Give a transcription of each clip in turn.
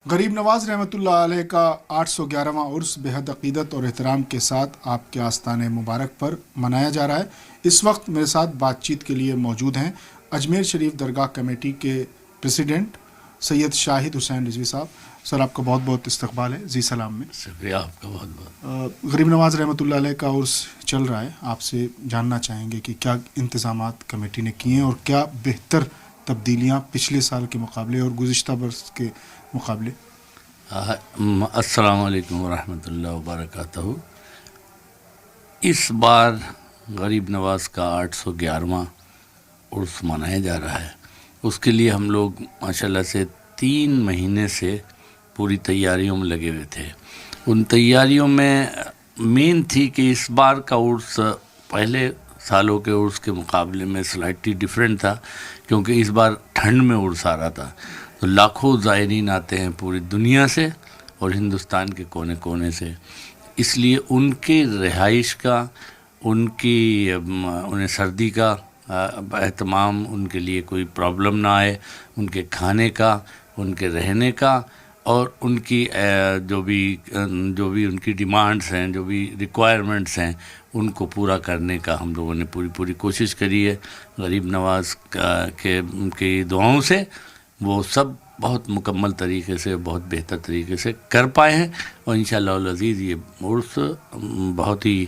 غریب نواز رحمۃ اللہ علیہ کا 811واں عرس بےحد عقیدت اور احترام کے ساتھ آپ کے آستان مبارک پر منایا جا رہا ہے۔ اس وقت میرے ساتھ بات چیت کے لیے موجود ہیں اجمیر شریف درگاہ کمیٹی کے پریزیڈنٹ سید شاہد حسین رضوی صاحب۔ سر، آپ کا بہت بہت استقبال ہے زی سلام میں۔ شکریہ آپ کا بہت بہت۔ غریب نواز رحمۃ اللہ علیہ کا عرس چل رہا ہے، آپ سے جاننا چاہیں گے کہ کیا انتظامات کمیٹی نے کیے ہیں اور کیا بہتر تبدیلیاں پچھلے سال کے مقابلے اور گزشتہ برس کے مقابلے۔ السلام علیکم ورحمۃ اللہ وبرکاتہ۔ اس بار غریب نواز کا 811واں عرس منایا جا رہا ہے۔ اس کے لیے ہم لوگ ماشاءاللہ سے 3 مہینے سے پوری تیاریوں میں لگے ہوئے تھے۔ ان تیاریوں میں مین تھی کہ اس بار کا عرس پہلے سالوں کے عرس کے مقابلے میں سلائٹلی ڈیفرنٹ تھا، کیونکہ اس بار ٹھنڈ میں عرس آ رہا تھا، تو لاکھوں زائرین آتے ہیں پوری دنیا سے اور ہندوستان کے کونے کونے سے۔ اس لیے ان کے رہائش کا، انہیں سردی کا اہتمام، ان کے لیے کوئی پرابلم نہ آئے، ان کے کھانے کا، ان کے رہنے کا، اور ان کی جو بھی ان کی ڈیمانڈز ہیں، جو بھی ریکوائرمنٹس ہیں، ان کو پورا کرنے کا ہم لوگوں نے پوری کوشش کری ہے۔ غریب نواز کی دعاؤں سے وہ سب بہت مکمل طریقے سے، بہت بہتر طریقے سے کر پائے ہیں، اور انشاءاللہ العزیز یہ عرس بہت ہی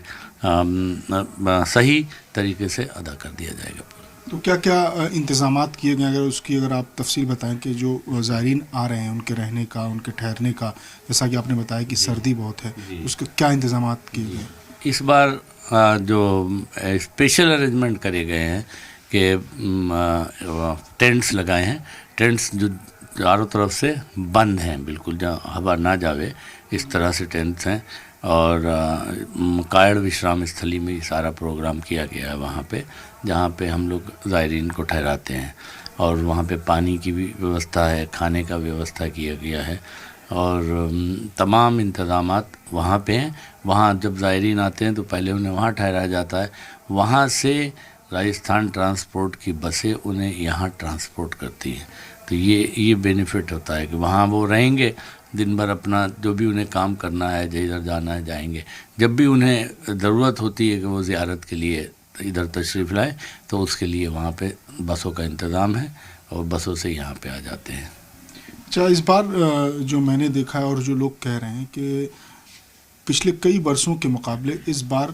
صحیح طریقے سے ادا کر دیا جائے گا۔ تو کیا کیا انتظامات کیے گئے، اگر آپ تفصیل بتائیں کہ جو زائرین آ رہے ہیں ان کے رہنے کا، ان کے ٹھہرنے کا، جیسا کہ آپ نے بتایا کہ سردی بہت ہے، اس کے کیا انتظامات کیے گئے؟ اس بار جو اسپیشل ارینجمنٹ کرے گئے ہیں کہ ٹینٹس لگائے ہیں، ٹینٹس جو چاروں طرف سے بند ہیں، بالکل جہاں ہوا نہ جاوے اس طرح سے ٹینٹس ہیں، اور قائد وشرام استھلی میں یہ سارا پروگرام کیا گیا ہے، وہاں پہ جہاں پہ ہم لوگ زائرین کو ٹھہراتے ہیں، اور وہاں پہ پانی کی بھی ویوستھا ہے، کھانے کا ویوستھا کیا گیا ہے، اور تمام انتظامات وہاں پہ ہیں۔ وہاں جب زائرین آتے ہیں تو پہلے انہیں وہاں ٹھہرایا جاتا ہے، وہاں سے راجستھان ٹرانسپورٹ کی بسیں انہیں یہاں ٹرانسپورٹ کرتی ہیں، تو یہ بینیفٹ ہوتا ہے کہ وہاں وہ رہیں گے دن بھر، اپنا جو بھی انہیں کام کرنا ہے، ادھر جانا ہے جائیں گے، جب بھی انہیں ضرورت ہوتی ہے کہ وہ زیارت کے لیے ادھر تشریف لائیں تو اس کے لیے وہاں پہ بسوں کا انتظام ہے، اور بسوں سے یہاں پہ آ جاتے ہیں۔ اچھا، اس بار جو میں نے دیکھا ہے اور جو لوگ کہہ رہے ہیں کہ پچھلے کئی برسوں کے مقابلے اس بار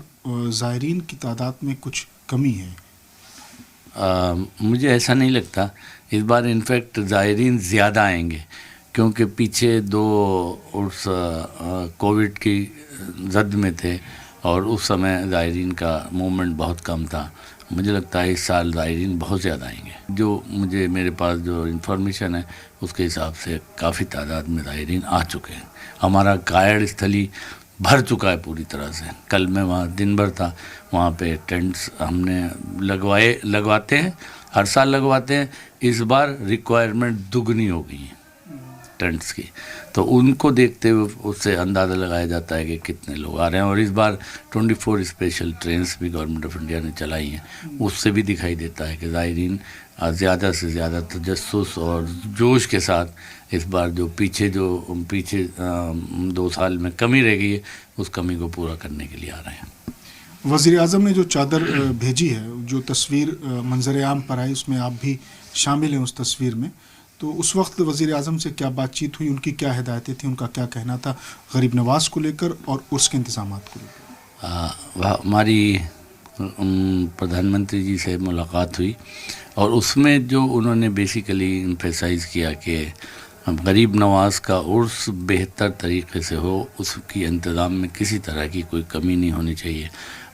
زائرین کی تعداد میں کچھ کمی ہے۔ مجھے ایسا نہیں لگتا، اس بار انفیکٹ زائرین زیادہ آئیں گے، کیونکہ پیچھے 2 عرس کووڈ کی زد میں تھے، اور اس سمے زائرین کا موومنٹ بہت کم تھا۔ مجھے لگتا ہے اس سال زائرین بہت زیادہ آئیں گے، جو میرے پاس جو انفارمیشن ہے اس کے حساب سے کافی تعداد میں زائرین آ چکے ہیں۔ ہمارا قائد استھلی بھر چکا ہے پوری طرح سے۔ کل میں وہاں دن بھر تھا، وہاں پہ ٹینٹس ہم نے لگواتے ہیں، ہر سال لگواتے ہیں، اس بار ریکوائرمنٹ دگنی ہو گئی ہے ٹینٹس کی، تو ان کو دیکھتے ہوئے اس سے اندازہ لگایا جاتا ہے کہ کتنے لوگ آ رہے ہیں۔ اور اس بار 24 اسپیشل ٹرینس بھی گورنمنٹ آف انڈیا نے چلائی ہیں، اس سے بھی دکھائی دیتا ہے کہ زائرین زیادہ سے زیادہ تجسس اور جوش کے ساتھ اس بار جو پیچھے 2 سال میں کمی رہ گئی ہے، اس کمی کو پورا کرنے کے لیے آ رہے ہیں۔ وزیر اعظم نے جو چادر بھیجی ہے، جو تصویر منظر عام پر آئی، اس میں آپ بھی شامل ہیں اس تصویر میں، تو اس وقت وزیر اعظم سے کیا بات چیت ہوئی، ان کی کیا ہدایتیں تھیں، ان کا کیا کہنا تھا غریب نواز کو لے کر اور اس کے انتظامات کو لے کر؟ ہماری پردھان منتری جی سے ملاقات ہوئی، اور اس میں جو انہوں نے بیسیکلی امفیسائز کیا کہ غریب نواز کا عرس بہتر طریقے سے ہو، اس کی انتظام میں کسی طرح کی کوئی کمی نہیں ہونی چاہیے،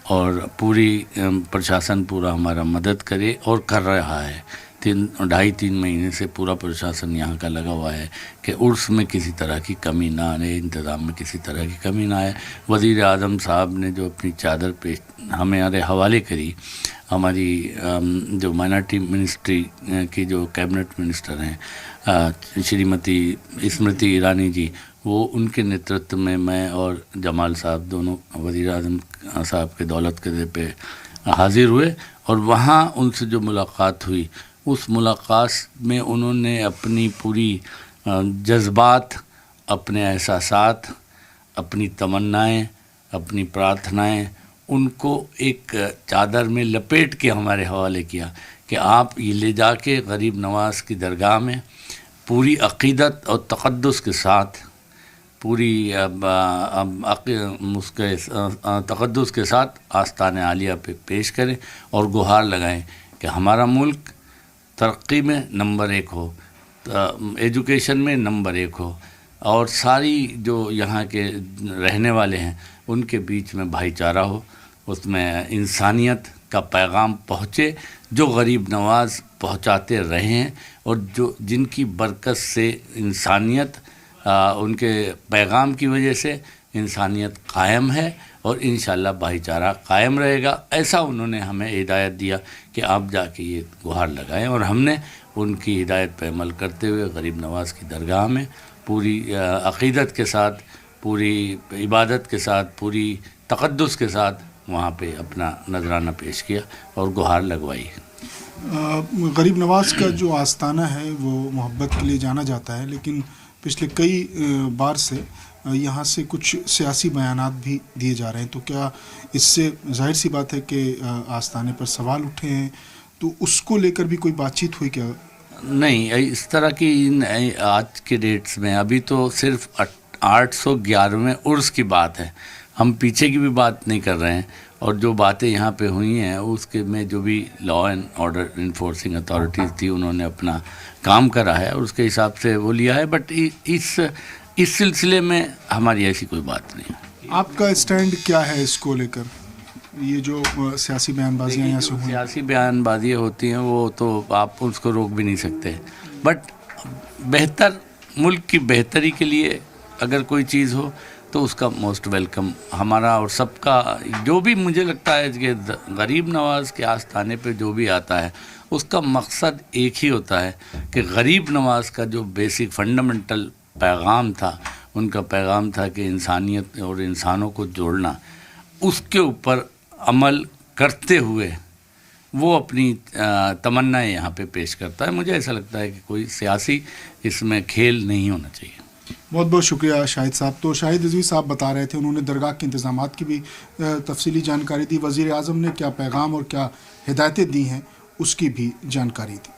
اور پوری پرشاسن پورا ہمارا مدد کرے، اور کر رہا ہے۔ 2.5-3 مہینے سے پورا پرشاسن یہاں کا لگا ہوا ہے کہ عرس میں کسی طرح کی کمی نہ آئے، انتظام میں کسی طرح کی کمی نہ آئے۔ وزیر اعظم صاحب نے جو اپنی چادر ہمارے حوالے کری، ہماری جو مائنارٹی منسٹری کی جو کیبنٹ منسٹر ہیں شریمتی اسمرتی ایرانی جی، وہ ان کے نیترتو میں میں اور جمال صاحب دونوں وزیر اعظم صاحب کے دولت قدرے پہ حاضر ہوئے، اور وہاں ان سے جو ملاقات ہوئی، اس ملاقات میں انہوں نے اپنی پوری جذبات اپنے احساسات، اپنی تمنائیں، اپنی پرارتھنائیں ان کو ایک چادر میں لپیٹ کے ہمارے حوالے کیا کہ آپ یہ لے جا کے غریب نواز کی درگاہ میں پوری عقیدت اور تقدس کے ساتھ، پوری اس کے تقدس کے ساتھ آستان عالیہ پہ پیش کریں اور گہار لگائیں کہ ہمارا ملک ترقی میں نمبر 1 ہو، ایجوکیشن میں نمبر 1 ہو، اور ساری جو یہاں کے رہنے والے ہیں ان کے بیچ میں بھائی چارہ ہو، اس میں انسانیت کا پیغام پہنچے جو غریب نواز پہنچاتے رہے ہیں، اور جن کی برکت سے انسانیت، ان کے پیغام کی وجہ سے انسانیت قائم ہے اور انشاءاللہ بھائی چارہ قائم رہے گا. ایسا انہوں نے ہمیں ہدایت دیا کہ آپ جا کے یہ گہار لگائیں، اور ہم نے ان کی ہدایت پہ عمل کرتے ہوئے غریب نواز کی درگاہ میں پوری عقیدت کے ساتھ، پوری عبادت کے ساتھ، پوری تقدس کے ساتھ وہاں پہ اپنا نذرانہ پیش کیا اور گہار لگوائی. غریب نواز کا جو آستانہ ہے وہ محبت کے لیے جانا جاتا ہے، لیکن پچھلے کئی بار سے یہاں سے کچھ سیاسی بیانات بھی دیے جا رہے ہیں، تو کیا اس سے ظاہر سی بات ہے کہ آستانے پر سوال اٹھے ہیں، تو اس کو لے کر بھی کوئی بات چیت ہوئی کیا؟ نہیں، اس طرح کی آج کے ڈیٹس میں ابھی تو صرف 811ویں عرس کی بات ہے، ہم پیچھے کی بھی بات نہیں کر رہے ہیں، اور جو باتیں یہاں پہ ہوئی ہیں اس کے میں جو بھی law and order enforcing authorities تھی انہوں نے اپنا کام کرا ہے اور اس کے حساب سے وہ لیا ہے، بٹ اس سلسلے میں ہماری ایسی کوئی بات نہیں ہے. آپ کا اسٹینڈ کیا ہے اس کو لے کر؟ یہ جو سیاسی بیان بازیاں یہاں سے ہوئی، سیاسی بیان بازیاں ہوتی ہیں وہ تو آپ اس کو روک بھی نہیں سکتے، بٹ بہتر ملک کی بہتری کے لیے اگر کوئی چیز ہو تو اس کا موسٹ ویلکم ہمارا اور سب کا. جو بھی مجھے لگتا ہے کہ غریب نواز کے آستانے پہ جو بھی آتا ہے اس کا مقصد ایک ہی ہوتا ہے کہ غریب نواز کا جو بیسک فنڈامنٹل پیغام تھا، ان کا پیغام تھا کہ انسانیت اور انسانوں کو جوڑنا، اس کے اوپر عمل کرتے ہوئے وہ اپنی تمنائیں یہاں پہ پیش کرتا ہے. مجھے ایسا لگتا ہے کہ کوئی سیاسی اس میں کھیل نہیں ہونا چاہیے. بہت بہت شکریہ شاہد صاحب. تو شاہد رضوی صاحب بتا رہے تھے، انہوں نے درگاہ کے انتظامات کی بھی تفصیلی جانکاری دی، وزیر اعظم نے کیا پیغام اور کیا ہدایتیں دی ہیں اس کی بھی جانکاری دی.